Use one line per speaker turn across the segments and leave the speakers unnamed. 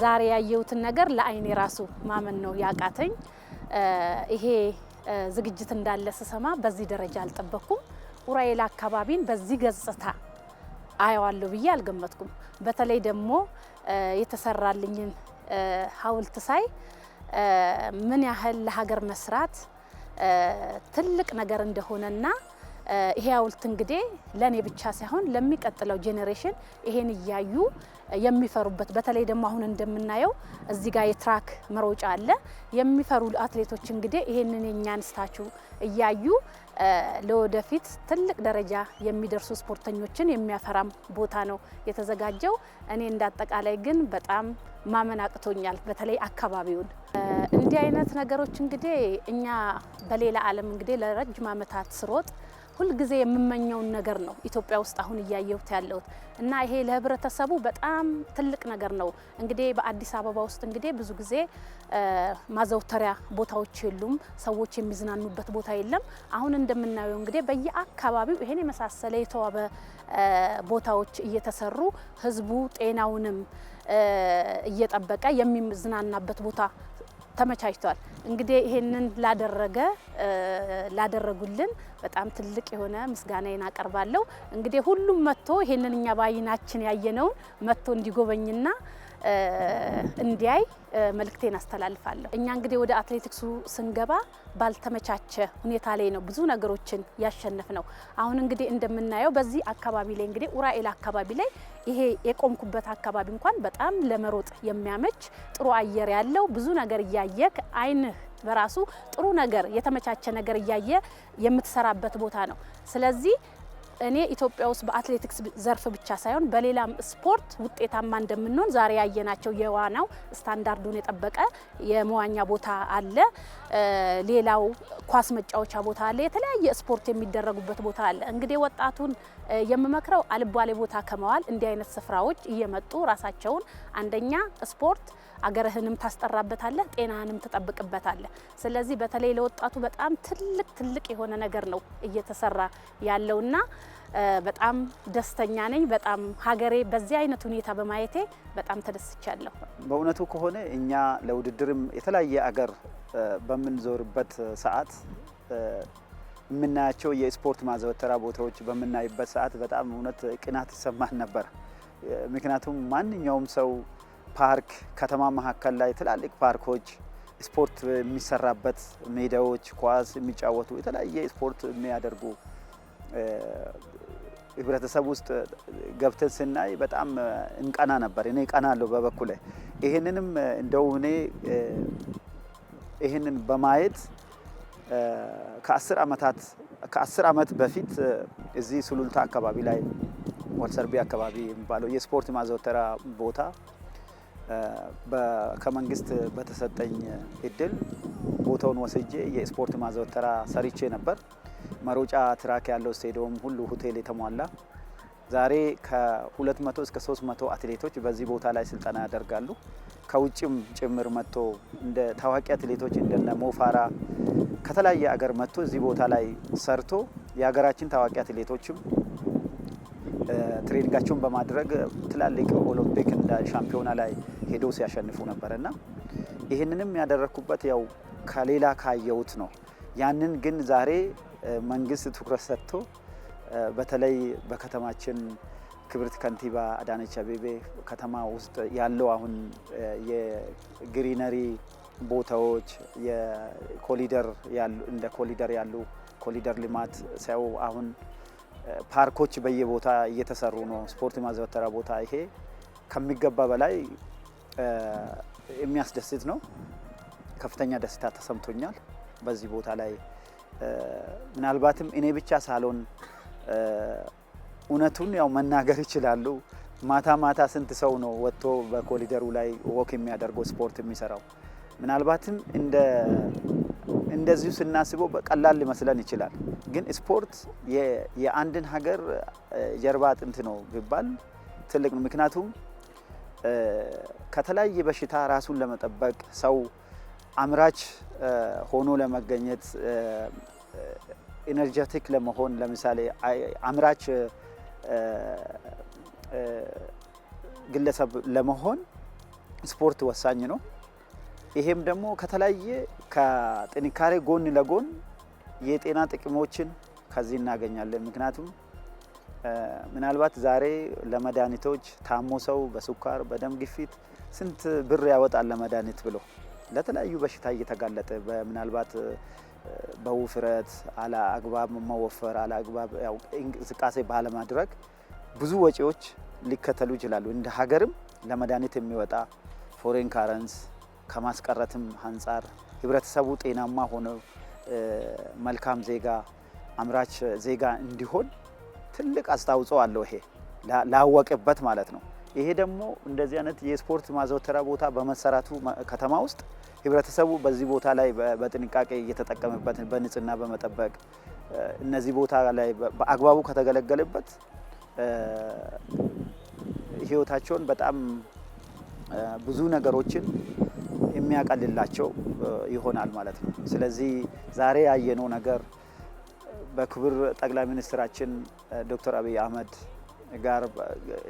ዛሬ ያየሁትን ነገር ለአይኔ ራሱ ማመን ነው ያቃተኝ። ይሄ ዝግጅት እንዳለ ስሰማ በዚህ ደረጃ አልጠበኩም። ኡራኤል አካባቢን በዚህ ገጽታ አያዋለሁ ብዬ አልገመትኩም። በተለይ ደግሞ የተሰራልኝን ሐውልት ሳይ ምን ያህል ለሀገር መስራት ትልቅ ነገር እንደሆነና ይሄ ሐውልት እንግዲህ ለኔ ብቻ ሳይሆን ለሚቀጥለው ጄኔሬሽን ይሄን እያዩ የሚፈሩበት በተለይ ደግሞ አሁን እንደምናየው እዚህ ጋር የትራክ መሮጫ አለ። የሚፈሩ አትሌቶች እንግዲህ ይሄንን የኛን ስታቹ እያዩ ለወደፊት ትልቅ ደረጃ የሚደርሱ ስፖርተኞችን የሚያፈራም ቦታ ነው የተዘጋጀው። እኔ እንዳጠቃላይ ግን በጣም ማመን አቅቶኛል። በተለይ አካባቢውን እንዲህ አይነት ነገሮች እንግዲህ እኛ በሌላ ዓለም እንግዲህ ለረጅም ዓመታት ስሮጥ ሁል ጊዜ የምመኘውን ነገር ነው ኢትዮጵያ ውስጥ አሁን እያየሁት ያለሁት እና ይሄ ለህብረተሰቡ በጣም ትልቅ ነገር ነው። እንግዲህ በአዲስ አበባ ውስጥ እንግዲህ ብዙ ጊዜ ማዘውተሪያ ቦታዎች የሉም፣ ሰዎች የሚዝናኑበት ቦታ የለም። አሁን እንደምናየው እንግዲህ በየአካባቢው ይሄን የመሳሰለ የተዋበ ቦታዎች እየተሰሩ ህዝቡ ጤናውንም እየጠበቀ የሚዝናናበት ቦታ ተመቻችቷል። እንግዲህ ይሄንን ላደረጉልን በጣም ትልቅ የሆነ ምስጋናዬን አቀርባለሁ። እንግዲህ ሁሉም መጥቶ ይሄንን እኛ ባይናችን ያየነውን መጥቶ እንዲጎበኝና እንዲያይ መልእክቴን አስተላልፋለሁ። እኛ እንግዲህ ወደ አትሌቲክሱ ስንገባ ባልተመቻቸ ሁኔታ ላይ ነው ብዙ ነገሮችን ያሸነፍ ነው። አሁን እንግዲህ እንደምናየው በዚህ አካባቢ ላይ እንግዲህ ኡራኤል አካባቢ ላይ ይሄ የቆምኩበት አካባቢ እንኳን በጣም ለመሮጥ የሚያመች ጥሩ አየር ያለው ብዙ ነገር እያየክ አይንህ በራሱ ጥሩ ነገር የተመቻቸ ነገር እያየ የምትሰራበት ቦታ ነው። ስለዚህ እኔ ኢትዮጵያ ውስጥ በአትሌቲክስ ዘርፍ ብቻ ሳይሆን በሌላም ስፖርት ውጤታማ እንደምንሆን ዛሬ ያየናቸው የዋናው ስታንዳርዱን የጠበቀ የመዋኛ ቦታ አለ። ሌላው ኳስ መጫወቻ ቦታ አለ። የተለያየ ስፖርት የሚደረጉበት ቦታ አለ። እንግዲህ ወጣቱን የምመክረው አልባሌ ቦታ ከመዋል እንዲህ አይነት ስፍራዎች እየመጡ ራሳቸውን አንደኛ ስፖርት አገርህንም ታስጠራበታለህ፣ ጤናህንም ትጠብቅበታለህ። ስለዚህ በተለይ ለወጣቱ በጣም ትልቅ የሆነ ነገር ነው እየተሰራ ያለውና በጣም ደስተኛ ነኝ። በጣም ሀገሬ በዚህ አይነት ሁኔታ በማየቴ በጣም ተደስቻለሁ።
በእውነቱ ከሆነ እኛ ለውድድርም የተለያየ አገር በምንዞርበት ሰዓት የምናያቸው የስፖርት ማዘወተሪያ ቦታዎች በምናይበት ሰዓት በጣም እውነት ቅናት ይሰማን ነበር። ምክንያቱም ማንኛውም ሰው ፓርክ ከተማ መካከል ላይ ትላልቅ ፓርኮች ስፖርት የሚሰራበት ሜዳዎች ኳስ የሚጫወቱ የተለያየ ስፖርት የሚያደርጉ ህብረተሰብ ውስጥ ገብተን ስናይ በጣም እንቀና ነበር። እኔ ቀናለሁ በበኩሌ። ይሄንንም እንደው እኔ ይሄንን በማየት ከ10 ዓመት በፊት እዚህ ሱሉልታ አካባቢ ላይ ወልሰርቢ አካባቢ የሚባለው የስፖርት ማዘውተሪያ ቦታ ከመንግስት በተሰጠኝ እድል ቦታውን ወስጄ የስፖርት ማዘውተሪያ ሰርቼ ነበር። መሮጫ ትራክ ያለው ስቴዲየም ሁሉ ሆቴል የተሟላ ዛሬ ከ200 እስከ 300 አትሌቶች በዚህ ቦታ ላይ ስልጠና ያደርጋሉ። ከውጭም ጭምር መጥቶ እንደ ታዋቂ አትሌቶች እንደነ ሞፋራ ከተለያየ አገር መጥቶ እዚህ ቦታ ላይ ሰርቶ የሀገራችን ታዋቂ አትሌቶችም ትሬኒንጋቸውን በማድረግ ትላልቅ ኦሎምፒክ እንደ ሻምፒዮና ላይ ሄደው ሲያሸንፉ ነበርና ይህንንም ያደረኩበት ያው ከሌላ ካየሁት ነው። ያንን ግን ዛሬ መንግስት ትኩረት ሰጥቶ በተለይ በከተማችን ክብርት ከንቲባ አዳነች አቤቤ ከተማ ውስጥ ያለው አሁን የግሪነሪ ቦታዎች የኮሊደር ያሉ እንደ ኮሊደር ያሉ ኮሊደር ልማት ሰው አሁን ፓርኮች በየቦታ እየተሰሩ ነው። ስፖርት ማዘውተሪያ ቦታ ይሄ ከሚገባ በላይ የሚያስደስት ነው። ከፍተኛ ደስታ ተሰምቶኛል በዚህ ቦታ ላይ ምናልባትም እኔ ብቻ ሳልሆን እውነቱን ያው መናገር ይችላሉ። ማታ ስንት ሰው ነው ወጥቶ በኮሊደሩ ላይ ወክ የሚያደርገው ስፖርት የሚሰራው? ምናልባትም እንደዚሁ ስናስበው በቀላል ሊመስለን ይችላል። ግን ስፖርት የአንድን ሀገር ጀርባ አጥንት ነው ቢባል ትልቅ ነው። ምክንያቱም ከተለያየ በሽታ ራሱን ለመጠበቅ ሰው አምራች ሆኖ ለመገኘት ኢነርጂቲክ ለመሆን ለምሳሌ አምራች ግለሰብ ለመሆን ስፖርት ወሳኝ ነው። ይሄም ደግሞ ከተለያየ ከጥንካሬ ጎን ለጎን የጤና ጥቅሞችን ከዚህ እናገኛለን። ምክንያቱም ምናልባት ዛሬ ለመድኃኒቶች ታሞ ሰው በስኳር በደም ግፊት ስንት ብር ያወጣል ለመድኃኒት ብሎ ለተለያዩ በሽታ እየተጋለጠ ምናልባት በውፍረት አላ አግባብ መወፈር አላ አግባብ ያው እንቅስቃሴ ባለማድረግ ብዙ ወጪዎች ሊከተሉ ይችላሉ። እንደ ሀገርም ለመድኃኒት የሚወጣ ፎሬን ካረንስ ከማስቀረትም አንፃር ህብረተሰቡ ጤናማ ሆኖ መልካም ዜጋ አምራች ዜጋ እንዲሆን ትልቅ አስተዋጽኦ አለው። ይሄ ላወቀበት ማለት ነው። ይሄ ደግሞ እንደዚህ አይነት የስፖርት ማዘውተሪያ ቦታ በመሰራቱ ከተማ ውስጥ ህብረተሰቡ በዚህ ቦታ ላይ በጥንቃቄ እየተጠቀመበት በንጽህና በመጠበቅ እነዚህ ቦታ ላይ በአግባቡ ከተገለገለበት ህይወታቸውን በጣም ብዙ ነገሮችን የሚያቀልላቸው ይሆናል ማለት ነው። ስለዚህ ዛሬ ያየነው ነገር በክብር ጠቅላይ ሚኒስትራችን ዶክተር አብይ አህመድ ጋር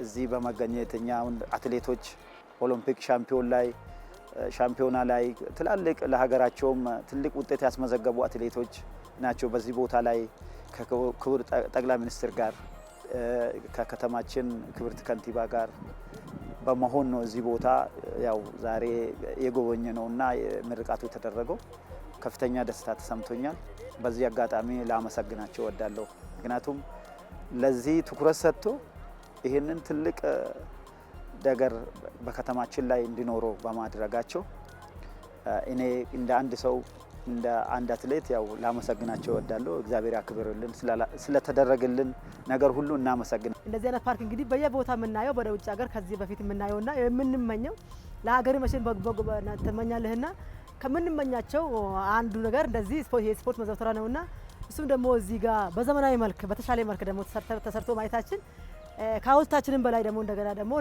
እዚህ በመገኘት እኛ አትሌቶች ኦሎምፒክ ሻምፒዮና ላይ ትላልቅ ለሀገራቸውም ትልቅ ውጤት ያስመዘገቡ አትሌቶች ናቸው። በዚህ ቦታ ላይ ከክብር ጠቅላይ ሚኒስትር ጋር ከከተማችን ክብርት ከንቲባ ጋር በመሆን ነው እዚህ ቦታ ያው ዛሬ የጎበኘ ነውና ምርቃቱ የተደረገው። ከፍተኛ ደስታ ተሰምቶኛል። በዚህ አጋጣሚ ላመሰግናቸው እወዳለሁ። ምክንያቱም ለዚህ ትኩረት ሰጥቶ ይህንን ትልቅ ነገር በከተማችን ላይ እንዲኖረው በማድረጋቸው እኔ እንደ አንድ ሰው እንደ አንድ አትሌት ያው ላመሰግናቸው እወዳለሁ። እግዚአብሔር ያክብርልን። ስለተደረገልን ነገር ሁሉ እናመሰግናለን።
እንደዚህ አይነት ፓርክ እንግዲህ በየቦታ የምናየው ወደ ውጭ ሀገር ከዚህ በፊት የምናየውና የምንመኘው ለሀገር መቼም ተመኛለህና ከምንመኛቸው አንዱ ነገር እንደዚህ የስፖርት ማዘውተሪያ ነውና እሱም ደግሞ እዚህ ጋር በዘመናዊ መልክ በተሻለ መልክ ደግሞ ተሰርቶ ማየታችን ከሀውልታችንም በላይ ደግሞ እንደገና ደግሞ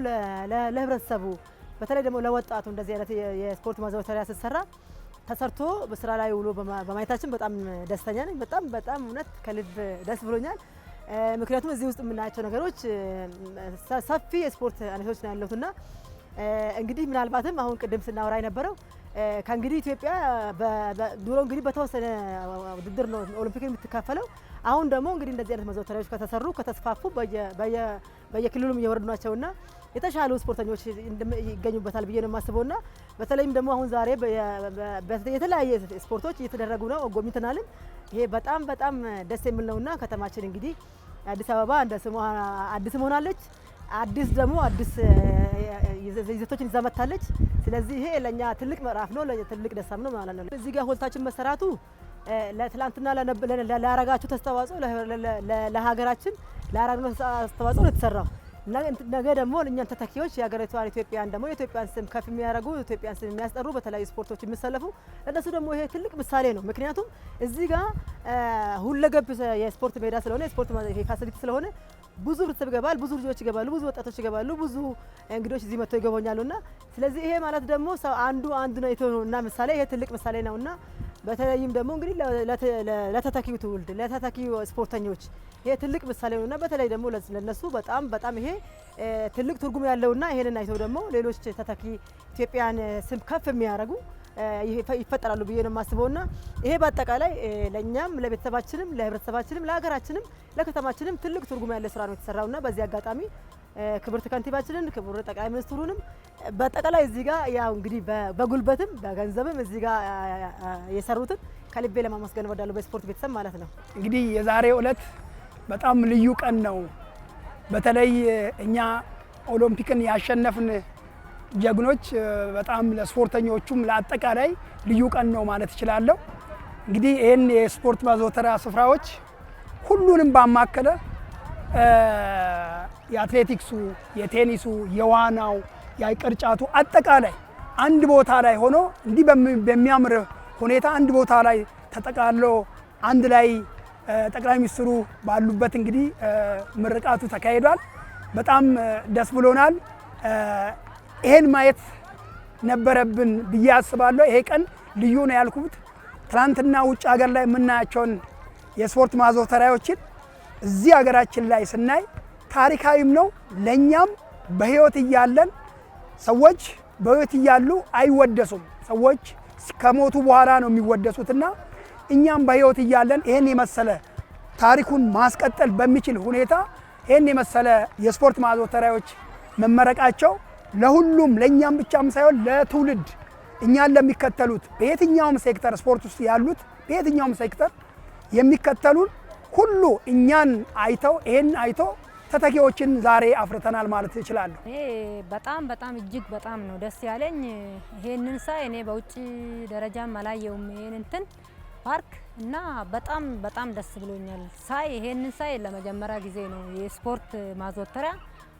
ለህብረተሰቡ በተለይ ደግሞ ለወጣቱ እንደዚህ አይነት የስፖርት ማዘውተሪያ ሲሰራ ተሰርቶ በስራ ላይ ውሎ በማየታችን በጣም ደስተኛ ነኝ። በጣም እውነት ከልብ ደስ ብሎኛል። ምክንያቱም እዚህ ውስጥ የምናያቸው ነገሮች ሰፊ የስፖርት አይነቶች ነው ያሉትና እንግዲህ ምናልባትም አሁን ቅድም ስናወራ የነበረው ከእንግዲህ ኢትዮጵያ ድሮ እንግዲህ በተወሰነ ውድድር ነው ኦሎምፒክን የምትካፈለው። አሁን ደግሞ እንግዲህ እንደዚህ አይነት ማዘውተሪያዎች ከተሰሩ ከተስፋፉ በየክልሉም እየወረዱ ናቸውና የተሻሉ ስፖርተኞች ይገኙበታል ብዬ ነው የማስበውና በተለይም ደግሞ አሁን ዛሬ የተለያየ ስፖርቶች እየተደረጉ ነው፣ ጎብኝተናልም። ይሄ በጣም ደስ የሚል ነውና ከተማችን እንግዲህ አዲስ አበባ እንደ ስሟ አዲስ ሆናለች። አዲስ ደግሞ አዲስ ይዘቶችን ይዛ መጥታለች። ስለዚህ ይሄ ለኛ ትልቅ ምዕራፍ ነው፣ ትልቅ ደስታም ነው ማለት ነው። እዚህ ጋር ሆልታችን መሰራቱ ለትላንትና ላረጋችሁ ተስተዋጽኦ ለሀገራችን ላረጋችሁ ተስተዋጽኦ ነው የተሰራው። ነገ ደግሞ እኛን ተተኪዎች የሀገሪቷን ኢትዮጵያን ደግሞ የኢትዮጵያን ስም ከፍ የሚያደርጉ ኢትዮጵያን ስም የሚያስጠሩ በተለያዩ ስፖርቶች የሚሰለፉ ለነሱ ደግሞ ይሄ ትልቅ ምሳሌ ነው። ምክንያቱም እዚህ ጋር ሁለገብ የስፖርት ሜዳ ስለሆነ የስፖርት ፋሲሊቲ ስለሆነ ብዙ ህብረተሰብ ይገባል፣ ብዙ ልጆች ይገባሉ፣ ብዙ ወጣቶች ይገባሉ፣ ብዙ እንግዶች እዚህ መጥተው ይጎበኛሉና ስለዚህ ይሄ ማለት ደግሞ ሰው አንዱ ነው የተሆነና ምሳሌ ይሄ ትልቅ ምሳሌ ነውና በተለይም ደግሞ እንግዲህ ለተተኪው ትውልድ ለተተኪው ስፖርተኞች ይሄ ትልቅ ምሳሌ ነውና በተለይ ደግሞ ለነሱ በጣም ይሄ ትልቅ ትርጉም ያለውና ይሄንን አይተው ደግሞ ሌሎች ተተኪ ኢትዮጵያን ስም ከፍ የሚያደርጉ ይፈጠራሉ ብዬ ነው የማስበውና ይሄ በአጠቃላይ ለኛም ለቤተሰባችንም ለህብረተሰባችንም ለሀገራችንም ለከተማችንም ትልቅ ትርጉም ያለ ስራ ነው የተሰራውና በዚህ አጋጣሚ ክብርት ከንቲባችንን ክቡር ጠቅላይ ሚኒስትሩንም በአጠቃላይ እዚህ ጋር ያው እንግዲህ በጉልበትም በገንዘብም እዚህ ጋር የሰሩትን ከልቤ ለማመስገን እወዳለሁ በስፖርት ቤተሰብ ማለት ነው።
እንግዲህ የዛሬው ዕለት በጣም ልዩ ቀን ነው። በተለይ እኛ ኦሎምፒክን ያሸነፍን ጀግኖች በጣም ለስፖርተኞቹም ለአጠቃላይ ልዩ ቀን ነው ማለት እችላለሁ። እንግዲህ ይህን የስፖርት ማዘውተሪያ ስፍራዎች ሁሉንም ባማከለ የአትሌቲክሱ፣ የቴኒሱ፣ የዋናው፣ የቅርጫቱ አጠቃላይ አንድ ቦታ ላይ ሆኖ እንዲህ በሚያምር ሁኔታ አንድ ቦታ ላይ ተጠቃሎ አንድ ላይ ጠቅላይ ሚኒስትሩ ባሉበት እንግዲህ ምርቃቱ ተካሂዷል። በጣም ደስ ብሎናል። ይሄን ማየት ነበረብን ብዬ አስባለሁ። ይሄ ቀን ልዩ ነው ያልኩት ትናንትና ውጭ ሀገር ላይ የምናያቸውን የስፖርት ማዘውተሪያዎችን እዚህ ሀገራችን ላይ ስናይ ታሪካዊም ነው። ለኛም በህይወት እያለን ሰዎች በሕይወት እያሉ አይወደሱም። ሰዎች ከሞቱ በኋላ ነው የሚወደሱትና እኛም በሕይወት እያለን ይህን የመሰለ ታሪኩን ማስቀጠል በሚችል ሁኔታ ይህን የመሰለ የስፖርት ማዘውተሪያዎች መመረቃቸው ለሁሉም ለእኛም ብቻም ሳይሆን ለትውልድ እኛን ለሚከተሉት በየትኛውም ሴክተር ስፖርት ውስጥ ያሉት በየትኛውም ሴክተር የሚከተሉን ሁሉ እኛን አይተው ይህን አይቶ ተተኪዎችን ዛሬ አፍርተናል ማለት እችላለሁ።
እኔ በጣም እጅግ በጣም ነው ደስ ያለኝ። ይሄንን ሳይ እኔ በውጭ ደረጃም አላየውም ይሄን እንትን ፓርክ እና በጣም ደስ ብሎኛል። ሳይ ይሄንን ሳይ ለመጀመሪያ ጊዜ ነው የስፖርት ማዘውተሪያ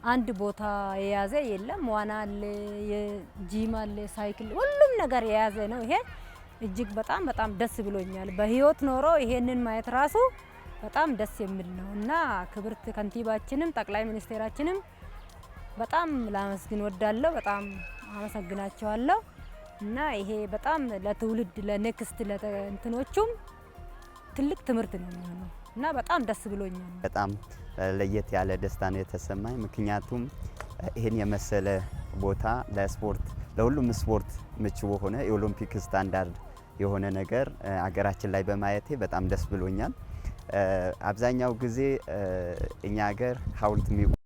አንድ ቦታ የያዘ የለም። ዋና አለ፣ የጂም አለ፣ ሳይክል ሁሉም ነገር የያዘ ነው። ይሄ እጅግ በጣም ደስ ብሎኛል። በህይወት ኖሮ ይሄንን ማየት ራሱ በጣም ደስ የሚል ነው እና ክብርት ከንቲባችንም ጠቅላይ ሚኒስቴራችንም በጣም ላመስግን ወዳለሁ። በጣም አመሰግናቸዋለሁ እና ይሄ በጣም ለትውልድ ለኔክስት ለእንትኖቹም ትልቅ ትምህርት ነው የሚሆነው እና በጣም ደስ ብሎኛል።
በጣም ለየት ያለ ደስታ ነው የተሰማኝ። ምክንያቱም ይሄን የመሰለ ቦታ ለስፖርት ለሁሉም ስፖርት ምቹ ሆነ የኦሎምፒክ ስታንዳርድ የሆነ ነገር አገራችን ላይ በማየቴ በጣም ደስ ብሎኛል። አብዛኛው ጊዜ እኛ ሀገር ሐውልት